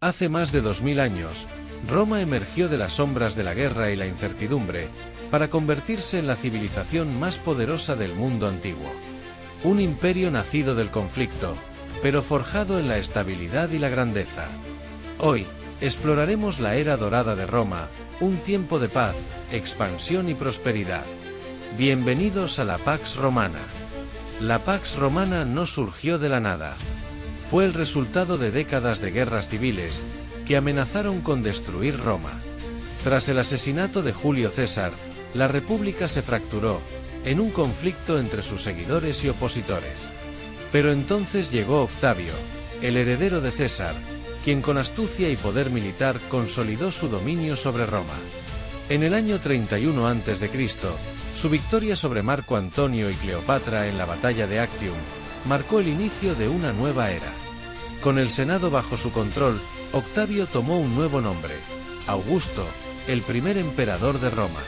Hace más de 2000 años, Roma emergió de las sombras de la guerra y la incertidumbre, para convertirse en la civilización más poderosa del mundo antiguo. Un imperio nacido del conflicto, pero forjado en la estabilidad y la grandeza. Hoy, exploraremos la era dorada de Roma, un tiempo de paz, expansión y prosperidad. Bienvenidos a la Pax Romana. La Pax Romana no surgió de la nada. Fue el resultado de décadas de guerras civiles, que amenazaron con destruir Roma. Tras el asesinato de Julio César, la República se fracturó, en un conflicto entre sus seguidores y opositores. Pero entonces llegó Octavio, el heredero de César, quien con astucia y poder militar consolidó su dominio sobre Roma. En el año 31 a.C., su victoria sobre Marco Antonio y Cleopatra en la batalla de Actium marcó el inicio de una nueva era. Con el Senado bajo su control, Octavio tomó un nuevo nombre, Augusto, el primer emperador de Roma.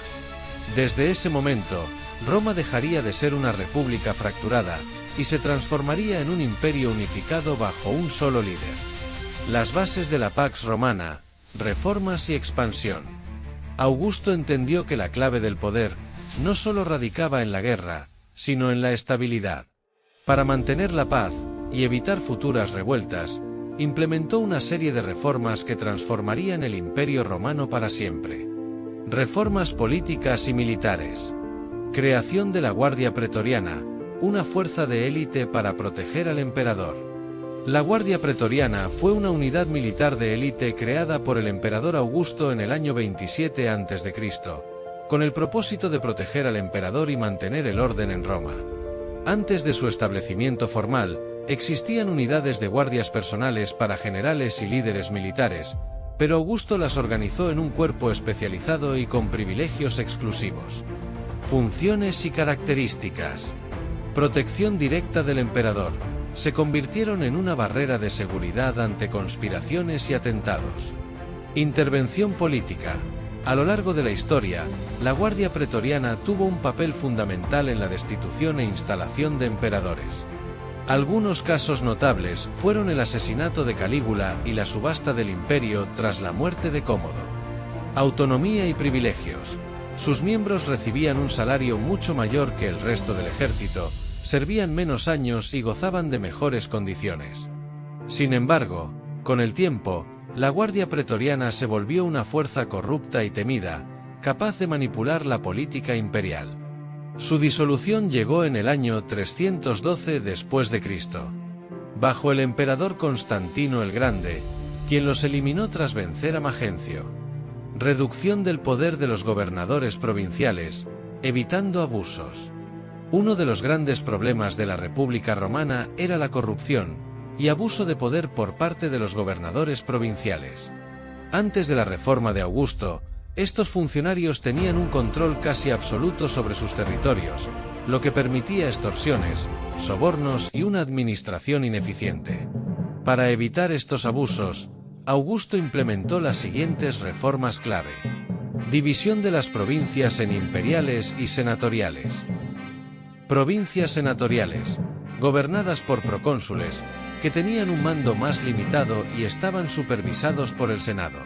Desde ese momento, Roma dejaría de ser una república fracturada y se transformaría en un imperio unificado bajo un solo líder. Las bases de la Pax Romana: reformas y expansión. Augusto entendió que la clave del poder no solo radicaba en la guerra, sino en la estabilidad. Para mantener la paz y evitar futuras revueltas, implementó una serie de reformas que transformarían el Imperio Romano para siempre. Reformas políticas y militares. Creación de la Guardia Pretoriana, una fuerza de élite para proteger al emperador. La Guardia Pretoriana fue una unidad militar de élite creada por el emperador Augusto en el año 27 a.C., con el propósito de proteger al emperador y mantener el orden en Roma. Antes de su establecimiento formal, existían unidades de guardias personales para generales y líderes militares, pero Augusto las organizó en un cuerpo especializado y con privilegios exclusivos. Funciones y características. Protección directa del emperador. Se convirtieron en una barrera de seguridad ante conspiraciones y atentados. Intervención política. A lo largo de la historia, la Guardia Pretoriana tuvo un papel fundamental en la destitución e instalación de emperadores. Algunos casos notables fueron el asesinato de Calígula y la subasta del imperio tras la muerte de Cómodo. Autonomía y privilegios. Sus miembros recibían un salario mucho mayor que el resto del ejército, servían menos años y gozaban de mejores condiciones. Sin embargo, con el tiempo, la Guardia Pretoriana se volvió una fuerza corrupta y temida, capaz de manipular la política imperial. Su disolución llegó en el año 312 después de Cristo, bajo el emperador Constantino el Grande, quien los eliminó tras vencer a Magencio. Reducción del poder de los gobernadores provinciales, evitando abusos. Uno de los grandes problemas de la República Romana era la corrupción y abuso de poder por parte de los gobernadores provinciales. Antes de la reforma de Augusto, estos funcionarios tenían un control casi absoluto sobre sus territorios, lo que permitía extorsiones, sobornos y una administración ineficiente. Para evitar estos abusos, Augusto implementó las siguientes reformas clave. División de las provincias en imperiales y senatoriales. Provincias senatoriales, gobernadas por procónsules, que tenían un mando más limitado y estaban supervisados por el Senado.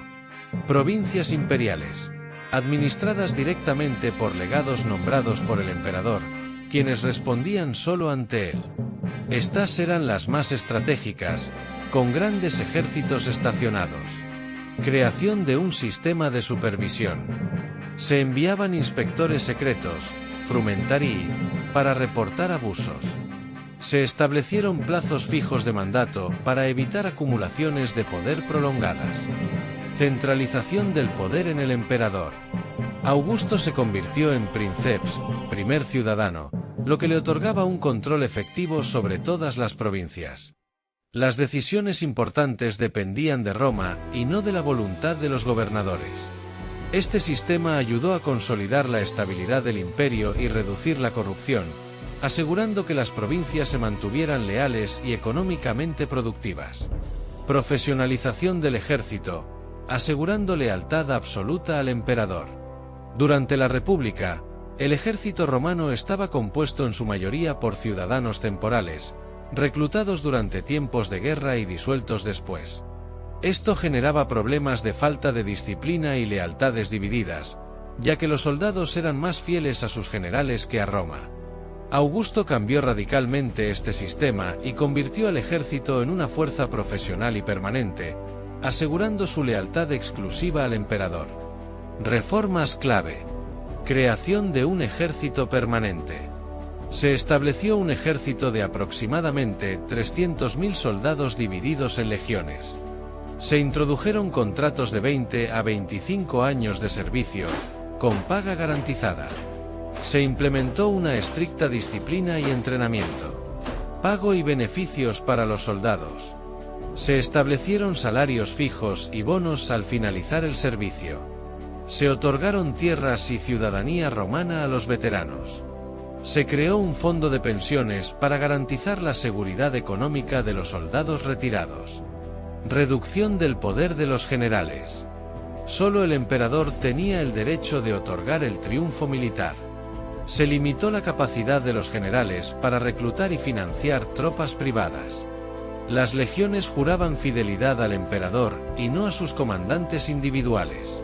Provincias imperiales, administradas directamente por legados nombrados por el emperador, quienes respondían solo ante él. Estas eran las más estratégicas, con grandes ejércitos estacionados. Creación de un sistema de supervisión. Se enviaban inspectores secretos, frumentarii, para reportar abusos. Se establecieron plazos fijos de mandato para evitar acumulaciones de poder prolongadas. Centralización del poder en el emperador. Augusto se convirtió en princeps, primer ciudadano, lo que le otorgaba un control efectivo sobre todas las provincias. Las decisiones importantes dependían de Roma y no de la voluntad de los gobernadores. Este sistema ayudó a consolidar la estabilidad del imperio y reducir la corrupción, asegurando que las provincias se mantuvieran leales y económicamente productivas. Profesionalización del ejército, asegurando lealtad absoluta al emperador. Durante la República, el ejército romano estaba compuesto en su mayoría por ciudadanos temporales, reclutados durante tiempos de guerra y disueltos después. Esto generaba problemas de falta de disciplina y lealtades divididas, ya que los soldados eran más fieles a sus generales que a Roma. Augusto cambió radicalmente este sistema y convirtió al ejército en una fuerza profesional y permanente, asegurando su lealtad exclusiva al emperador. Reformas clave. Creación de un ejército permanente. Se estableció un ejército de aproximadamente 300.000 soldados divididos en legiones. Se introdujeron contratos de 20 a 25 años de servicio, con paga garantizada. Se implementó una estricta disciplina y entrenamiento. Pago y beneficios para los soldados. Se establecieron salarios fijos y bonos al finalizar el servicio. Se otorgaron tierras y ciudadanía romana a los veteranos. Se creó un fondo de pensiones para garantizar la seguridad económica de los soldados retirados. Reducción del poder de los generales. Solo el emperador tenía el derecho de otorgar el triunfo militar. Se limitó la capacidad de los generales para reclutar y financiar tropas privadas. Las legiones juraban fidelidad al emperador y no a sus comandantes individuales.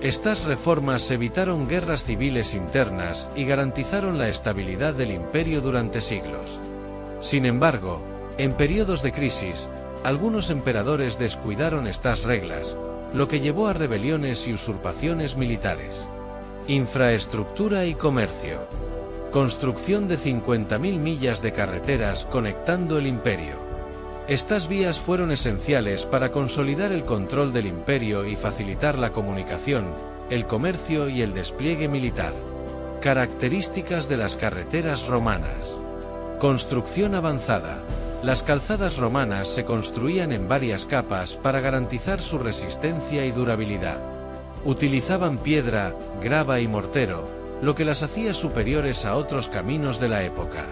Estas reformas evitaron guerras civiles internas y garantizaron la estabilidad del imperio durante siglos. Sin embargo, en periodos de crisis, algunos emperadores descuidaron estas reglas, lo que llevó a rebeliones y usurpaciones militares. Infraestructura y comercio. Construcción de 50.000 millas de carreteras conectando el imperio. Estas vías fueron esenciales para consolidar el control del imperio y facilitar la comunicación, el comercio y el despliegue militar. Características de las carreteras romanas. Construcción avanzada. Las calzadas romanas se construían en varias capas para garantizar su resistencia y durabilidad. Utilizaban piedra, grava y mortero, lo que las hacía superiores a otros caminos de la época.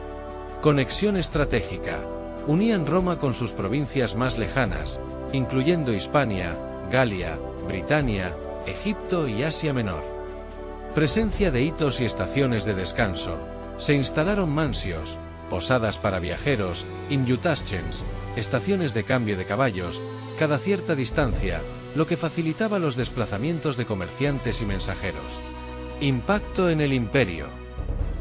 Conexión estratégica. Unían Roma con sus provincias más lejanas, incluyendo Hispania, Galia, Britania, Egipto y Asia Menor. Presencia de hitos y estaciones de descanso. Se instalaron mansios, posadas para viajeros, inyutaschens, estaciones de cambio de caballos, cada cierta distancia, lo que facilitaba los desplazamientos de comerciantes y mensajeros. Impacto en el imperio.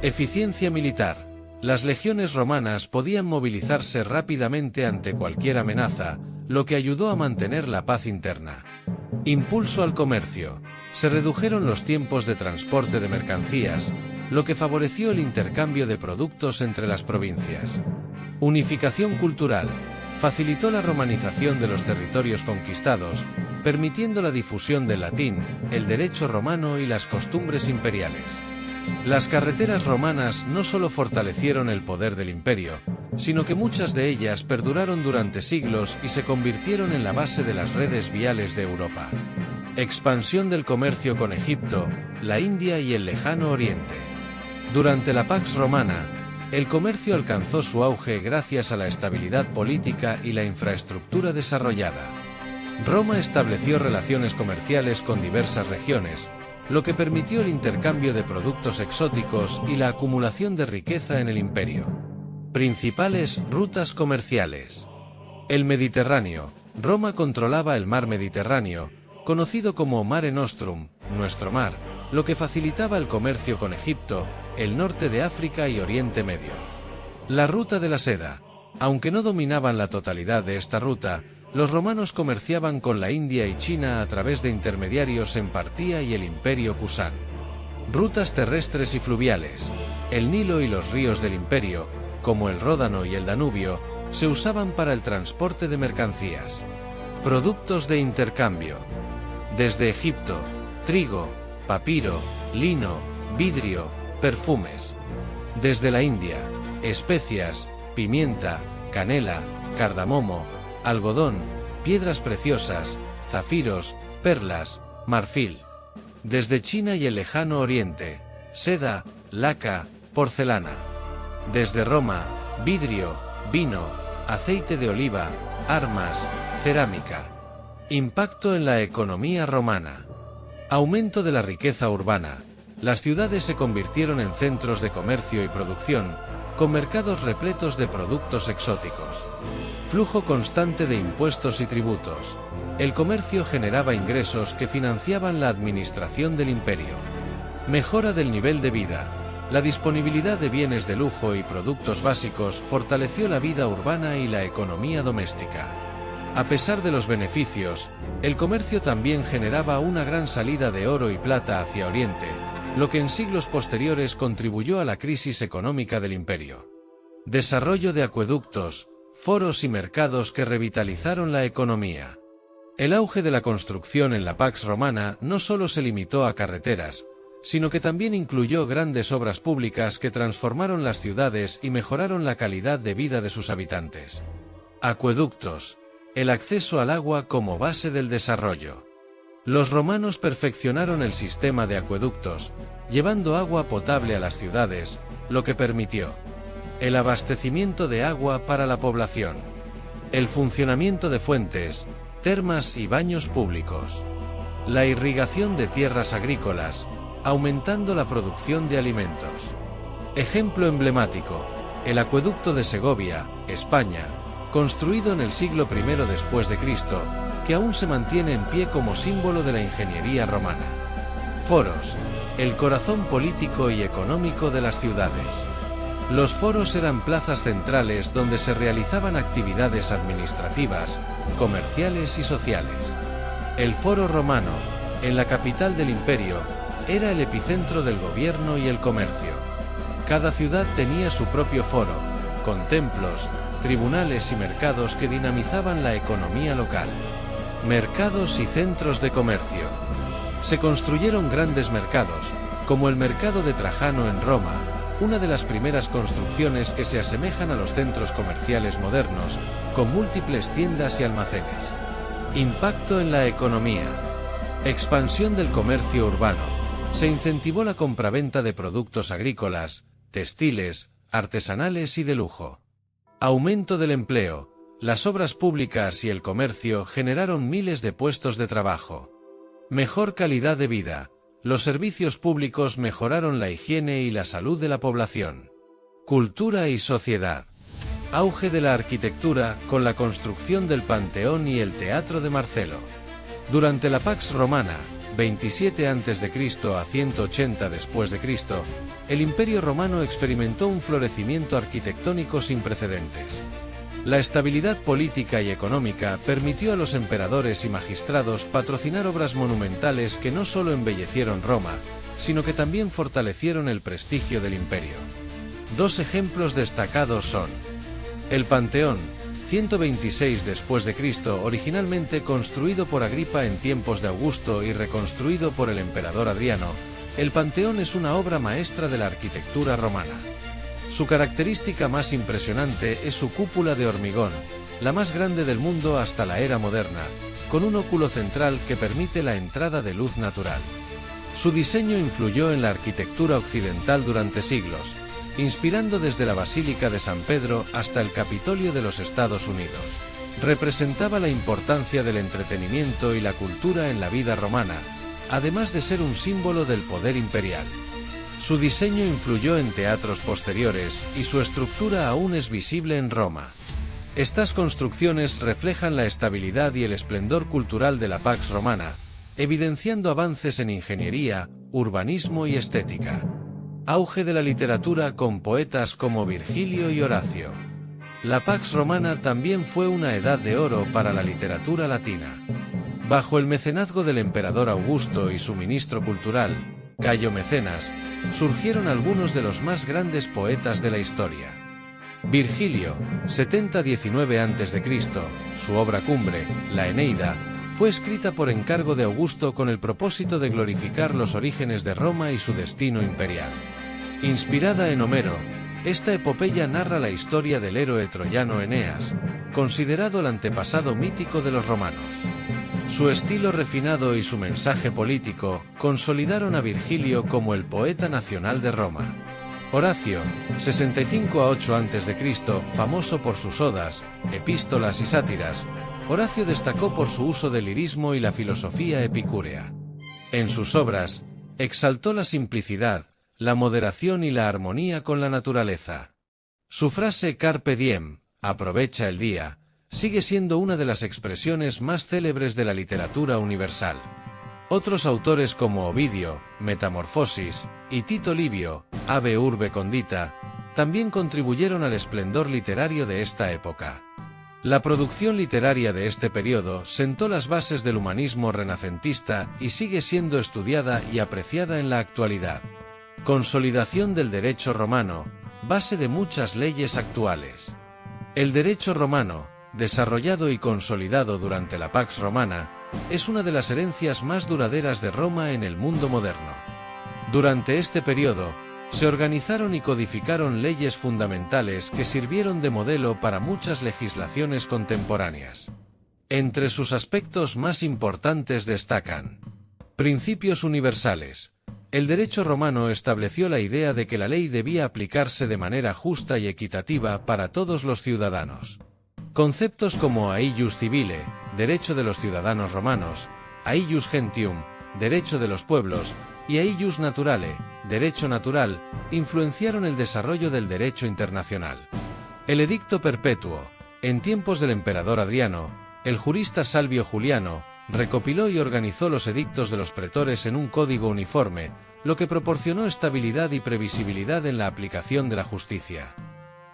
Eficiencia militar. Las legiones romanas podían movilizarse rápidamente ante cualquier amenaza, lo que ayudó a mantener la paz interna. Impulso al comercio. Se redujeron los tiempos de transporte de mercancías, lo que favoreció el intercambio de productos entre las provincias. Unificación cultural. Facilitó la romanización de los territorios conquistados, permitiendo la difusión del latín, el derecho romano y las costumbres imperiales. Las carreteras romanas no solo fortalecieron el poder del imperio, sino que muchas de ellas perduraron durante siglos y se convirtieron en la base de las redes viales de Europa. Expansión del comercio con Egipto, la India y el Lejano Oriente. Durante la Pax Romana, el comercio alcanzó su auge gracias a la estabilidad política y la infraestructura desarrollada. Roma estableció relaciones comerciales con diversas regiones, lo que permitió el intercambio de productos exóticos y la acumulación de riqueza en el imperio. Principales rutas comerciales. El Mediterráneo. Roma controlaba el mar Mediterráneo, conocido como Mare Nostrum, nuestro mar, lo que facilitaba el comercio con Egipto, el norte de África y Oriente Medio. La ruta de la seda. Aunque no dominaban la totalidad de esta ruta, los romanos comerciaban con la India y China a través de intermediarios en Partía y el Imperio Kusán. Rutas terrestres y fluviales. El Nilo y los ríos del imperio, como el Ródano y el Danubio, se usaban para el transporte de mercancías. Productos de intercambio. Desde Egipto, trigo, papiro, lino, vidrio, perfumes. Desde la India, especias, pimienta, canela, cardamomo, algodón, piedras preciosas, zafiros, perlas, marfil. Desde China y el Lejano Oriente, seda, laca, porcelana. Desde Roma, vidrio, vino, aceite de oliva, armas, cerámica. Impacto en la economía romana. Aumento de la riqueza urbana. Las ciudades se convirtieron en centros de comercio y producción, con mercados repletos de productos exóticos. Flujo constante de impuestos y tributos. El comercio generaba ingresos que financiaban la administración del imperio. Mejora del nivel de vida. La disponibilidad de bienes de lujo y productos básicos fortaleció la vida urbana y la economía doméstica. A pesar de los beneficios, el comercio también generaba una gran salida de oro y plata hacia Oriente, lo que en siglos posteriores contribuyó a la crisis económica del imperio. Desarrollo de acueductos, foros y mercados que revitalizaron la economía. El auge de la construcción en la Pax Romana no solo se limitó a carreteras, sino que también incluyó grandes obras públicas que transformaron las ciudades y mejoraron la calidad de vida de sus habitantes. Acueductos. El acceso al agua como base del desarrollo. Los romanos perfeccionaron el sistema de acueductos, llevando agua potable a las ciudades, lo que permitió el abastecimiento de agua para la población, el funcionamiento de fuentes, termas y baños públicos, la irrigación de tierras agrícolas, aumentando la producción de alimentos. Ejemplo emblemático, el acueducto de Segovia, España, construido en el siglo I después de Cristo, que aún se mantiene en pie como símbolo de la ingeniería romana. Foros, el corazón político y económico de las ciudades. Los foros eran plazas centrales donde se realizaban actividades administrativas, comerciales y sociales. El foro romano, en la capital del imperio, era el epicentro del gobierno y el comercio. Cada ciudad tenía su propio foro, con templos, tribunales y mercados que dinamizaban la economía local. Mercados y centros de comercio. Se construyeron grandes mercados, como el mercado de Trajano en Roma, una de las primeras construcciones que se asemejan a los centros comerciales modernos, con múltiples tiendas y almacenes. Impacto en la economía. Expansión del comercio urbano. Se incentivó la compraventa de productos agrícolas, textiles, artesanales y de lujo. Aumento del empleo. Las obras públicas y el comercio generaron miles de puestos de trabajo. Mejor calidad de vida. Los servicios públicos mejoraron la higiene y la salud de la población. Cultura y sociedad. Auge de la arquitectura con la construcción del Panteón y el Teatro de Marcelo. Durante la Pax Romana, 27 a.C. a 180 después de Cristo, el Imperio Romano experimentó un florecimiento arquitectónico sin precedentes. La estabilidad política y económica permitió a los emperadores y magistrados patrocinar obras monumentales que no solo embellecieron Roma, sino que también fortalecieron el prestigio del imperio. Dos ejemplos destacados son: el Panteón, 126 después de Cristo, originalmente construido por Agripa en tiempos de Augusto y reconstruido por el emperador Adriano. El Panteón es una obra maestra de la arquitectura romana. Su característica más impresionante es su cúpula de hormigón, la más grande del mundo hasta la era moderna, con un óculo central que permite la entrada de luz natural. Su diseño influyó en la arquitectura occidental durante siglos, inspirando desde la Basílica de San Pedro hasta el Capitolio de los Estados Unidos. Representaba la importancia del entretenimiento y la cultura en la vida romana, además de ser un símbolo del poder imperial. Su diseño influyó en teatros posteriores y su estructura aún es visible en Roma. Estas construcciones reflejan la estabilidad y el esplendor cultural de la Pax Romana, evidenciando avances en ingeniería, urbanismo y estética. Auge de la literatura con poetas como Virgilio y Horacio. La Pax Romana también fue una edad de oro para la literatura latina. Bajo el mecenazgo del emperador Augusto y su ministro cultural, Cayo Mecenas, surgieron algunos de los más grandes poetas de la historia. Virgilio, 70-19 a.C., su obra cumbre, la Eneida, fue escrita por encargo de Augusto con el propósito de glorificar los orígenes de Roma y su destino imperial. Inspirada en Homero, esta epopeya narra la historia del héroe troyano Eneas, considerado el antepasado mítico de los romanos. Su estilo refinado y su mensaje político consolidaron a Virgilio como el poeta nacional de Roma. Horacio, 65-8 a.C., famoso por sus odas, epístolas y sátiras, Horacio destacó por su uso del lirismo y la filosofía epicúrea. En sus obras, exaltó la simplicidad, la moderación y la armonía con la naturaleza. Su frase Carpe diem, aprovecha el día, sigue siendo una de las expresiones más célebres de la literatura universal. Otros autores como Ovidio, Metamorfosis, y Tito Livio, Ave Urbe Condita, también contribuyeron al esplendor literario de esta época. La producción literaria de este periodo sentó las bases del humanismo renacentista y sigue siendo estudiada y apreciada en la actualidad. Consolidación del derecho romano, base de muchas leyes actuales. El derecho romano, desarrollado y consolidado durante la Pax Romana, es una de las herencias más duraderas de Roma en el mundo moderno. Durante este periodo, se organizaron y codificaron leyes fundamentales que sirvieron de modelo para muchas legislaciones contemporáneas. Entre sus aspectos más importantes destacan: principios universales. El derecho romano estableció la idea de que la ley debía aplicarse de manera justa y equitativa para todos los ciudadanos. Conceptos como aius civile, derecho de los ciudadanos romanos, aius gentium, derecho de los pueblos, y aius naturale, derecho natural, influenciaron el desarrollo del derecho internacional. El Edicto Perpetuo, en tiempos del emperador Adriano, el jurista Salvio Juliano, recopiló y organizó los edictos de los pretores en un código uniforme, lo que proporcionó estabilidad y previsibilidad en la aplicación de la justicia.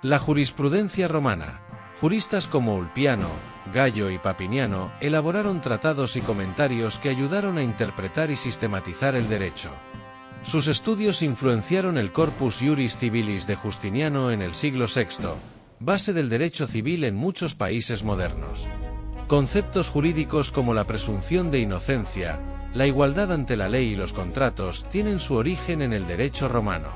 La jurisprudencia romana. Juristas como Ulpiano, Gallo y Papiniano elaboraron tratados y comentarios que ayudaron a interpretar y sistematizar el derecho. Sus estudios influenciaron el Corpus Iuris Civilis de Justiniano en el siglo VI, base del derecho civil en muchos países modernos. Conceptos jurídicos como la presunción de inocencia, la igualdad ante la ley y los contratos tienen su origen en el derecho romano.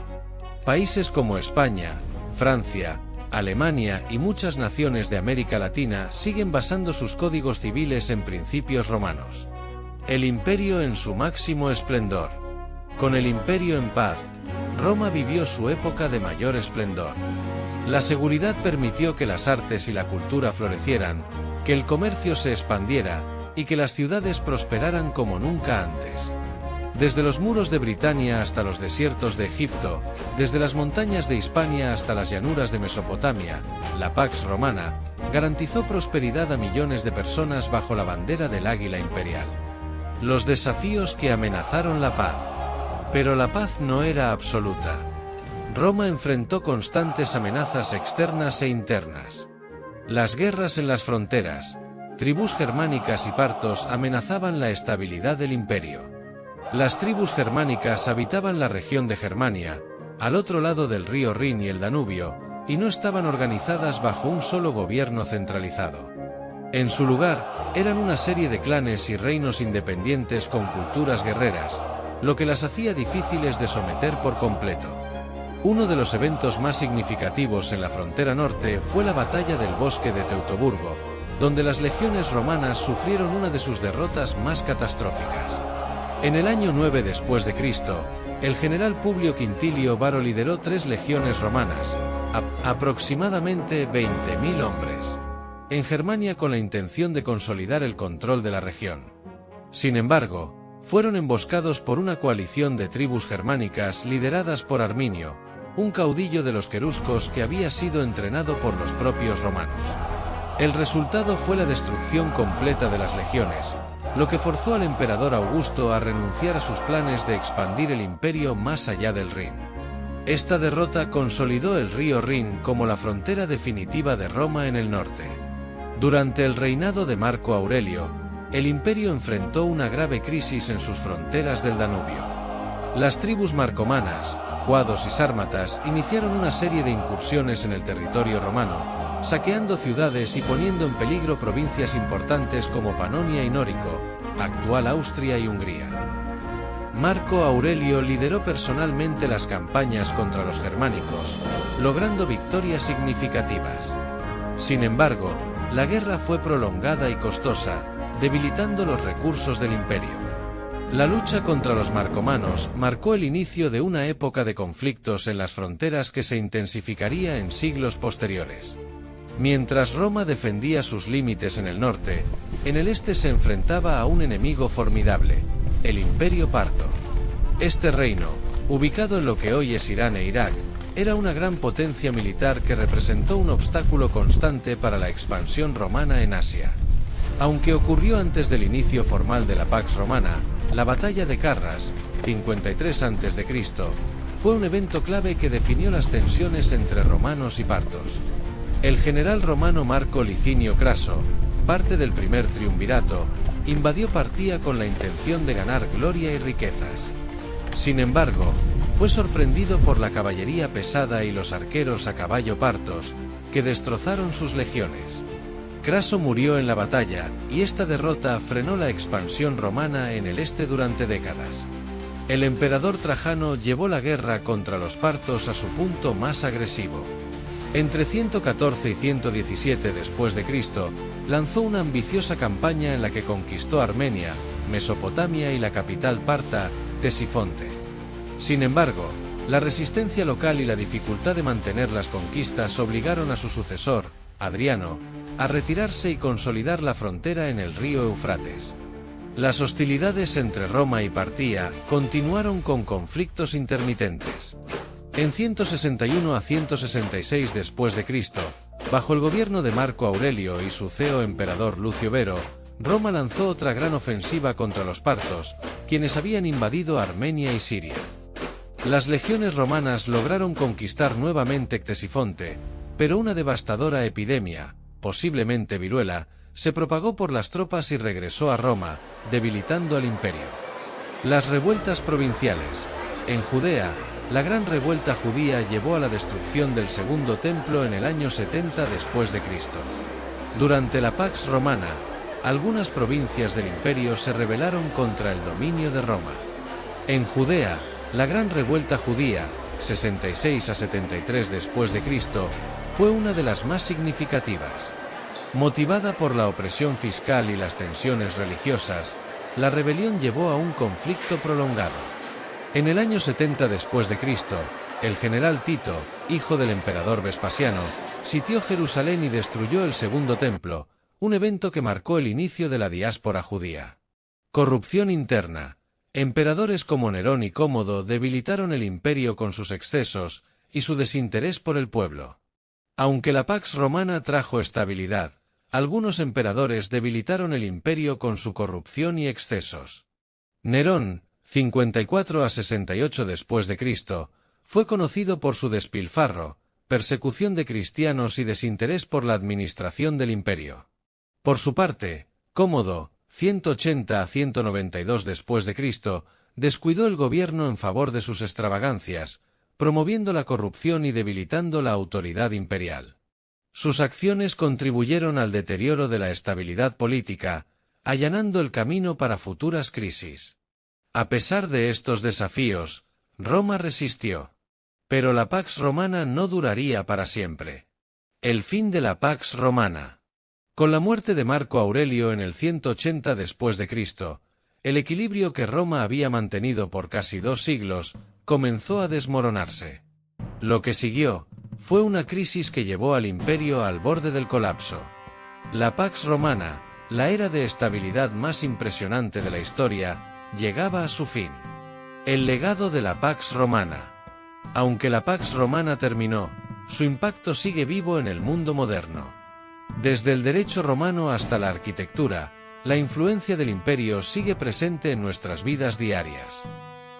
Países como España, Francia, Alemania y muchas naciones de América Latina siguen basando sus códigos civiles en principios romanos. El imperio en su máximo esplendor. Con el imperio en paz, Roma vivió su época de mayor esplendor. La seguridad permitió que las artes y la cultura florecieran, que el comercio se expandiera y que las ciudades prosperaran como nunca antes. Desde los muros de Britania hasta los desiertos de Egipto, desde las montañas de Hispania hasta las llanuras de Mesopotamia, la Pax Romana garantizó prosperidad a millones de personas bajo la bandera del águila imperial. Los desafíos que amenazaron la paz. Pero la paz no era absoluta. Roma enfrentó constantes amenazas externas e internas. Las guerras en las fronteras, tribus germánicas y partos amenazaban la estabilidad del imperio. Las tribus germánicas habitaban la región de Germania, al otro lado del río Rin y el Danubio, y no estaban organizadas bajo un solo gobierno centralizado. En su lugar, eran una serie de clanes y reinos independientes con culturas guerreras, lo que las hacía difíciles de someter por completo. Uno de los eventos más significativos en la frontera norte fue la batalla del bosque de Teutoburgo, donde las legiones romanas sufrieron una de sus derrotas más catastróficas. En el año 9 después de Cristo, el general Publio Quintilio Varo lideró 3 legiones romanas, aproximadamente 20.000 hombres, en Germania con la intención de consolidar el control de la región. Sin embargo, fueron emboscados por una coalición de tribus germánicas lideradas por Arminio, un caudillo de los queruscos que había sido entrenado por los propios romanos. El resultado fue la destrucción completa de las legiones, lo que forzó al emperador Augusto a renunciar a sus planes de expandir el imperio más allá del Rin. Esta derrota consolidó el río Rin como la frontera definitiva de Roma en el norte. Durante el reinado de Marco Aurelio, el imperio enfrentó una grave crisis en sus fronteras del Danubio. Las tribus marcomanas, cuados y sármatas iniciaron una serie de incursiones en el territorio romano, saqueando ciudades y poniendo en peligro provincias importantes como Panonia y Nórico, actual Austria y Hungría. Marco Aurelio lideró personalmente las campañas contra los germánicos, logrando victorias significativas. Sin embargo, la guerra fue prolongada y costosa, debilitando los recursos del imperio. La lucha contra los marcomanos marcó el inicio de una época de conflictos en las fronteras que se intensificaría en siglos posteriores. Mientras Roma defendía sus límites en el norte, en el este se enfrentaba a un enemigo formidable, el Imperio Parto. Este reino, ubicado en lo que hoy es Irán e Irak, Era una gran potencia militar que representó un obstáculo constante para la expansión romana en Asia. Aunque ocurrió antes del inicio formal de la Pax Romana, la batalla de Carras, 53 a.C., fue un evento clave que definió las tensiones entre romanos y partos. El general romano Marco Licinio Craso, parte del primer triunvirato, invadió Partía con la intención de ganar gloria y riquezas. Sin embargo, fue sorprendido por la caballería pesada y los arqueros a caballo partos, que destrozaron sus legiones. Craso murió en la batalla, y esta derrota frenó la expansión romana en el este durante décadas. El emperador Trajano llevó la guerra contra los partos a su punto más agresivo. Entre 114 y 117 después de Cristo, lanzó una ambiciosa campaña en la que conquistó Armenia, Mesopotamia y la capital parta, Ctesifonte. Sin embargo, la resistencia local y la dificultad de mantener las conquistas obligaron a su sucesor, Adriano, a retirarse y consolidar la frontera en el río Eufrates. Las hostilidades entre Roma y Partía continuaron con conflictos intermitentes. En 161 a 166 después de Cristo, bajo el gobierno de Marco Aurelio y su CEO emperador Lucio Vero, Roma lanzó otra gran ofensiva contra los partos, quienes habían invadido Armenia y Siria. Las legiones romanas lograron conquistar nuevamente Ctesifonte, pero una devastadora epidemia, posiblemente viruela, se propagó por las tropas y regresó a Roma, debilitando al imperio. Las revueltas provinciales. En Judea, la gran revuelta judía llevó a la destrucción del segundo templo en el año 70 después de Cristo. Durante la Pax Romana, algunas provincias del imperio se rebelaron contra el dominio de Roma. En Judea, la gran revuelta judía, 66 a 73 después de Cristo, fue una de las más significativas. Motivada por la opresión fiscal y las tensiones religiosas, la rebelión llevó a un conflicto prolongado. En el año 70 después de Cristo, el general Tito, hijo del emperador Vespasiano, sitió Jerusalén y destruyó el segundo templo, un evento que marcó el inicio de la diáspora judía. Corrupción interna. Emperadores como Nerón y Cómodo debilitaron el imperio con sus excesos y su desinterés por el pueblo. Aunque la Pax Romana trajo estabilidad, algunos emperadores debilitaron el imperio con su corrupción y excesos. Nerón, 54 a 68 después de Cristo, fue conocido por su despilfarro, persecución de cristianos y desinterés por la administración del imperio. Por su parte, Cómodo, 180 a 192 después de Cristo, descuidó el gobierno en favor de sus extravagancias, promoviendo la corrupción y debilitando la autoridad imperial. Sus acciones contribuyeron al deterioro de la estabilidad política, allanando el camino para futuras crisis. A pesar de estos desafíos, Roma resistió. Pero la Pax Romana no duraría para siempre. El fin de la Pax Romana. Con la muerte de Marco Aurelio en el 180 después de Cristo, el equilibrio que Roma había mantenido por casi 2 siglos comenzó a desmoronarse. Lo que siguió fue una crisis que llevó al imperio al borde del colapso. La Pax Romana, la era de estabilidad más impresionante de la historia, llegaba a su fin. El legado de la Pax Romana. Aunque la Pax Romana terminó, su impacto sigue vivo en el mundo moderno. Desde el derecho romano hasta la arquitectura, la influencia del imperio sigue presente en nuestras vidas diarias.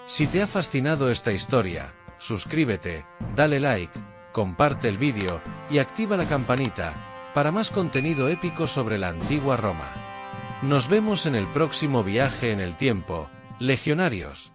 Si te ha fascinado esta historia, suscríbete, dale like, comparte el vídeo y activa la campanita para más contenido épico sobre la antigua Roma. Nos vemos en el próximo viaje en el tiempo, legionarios.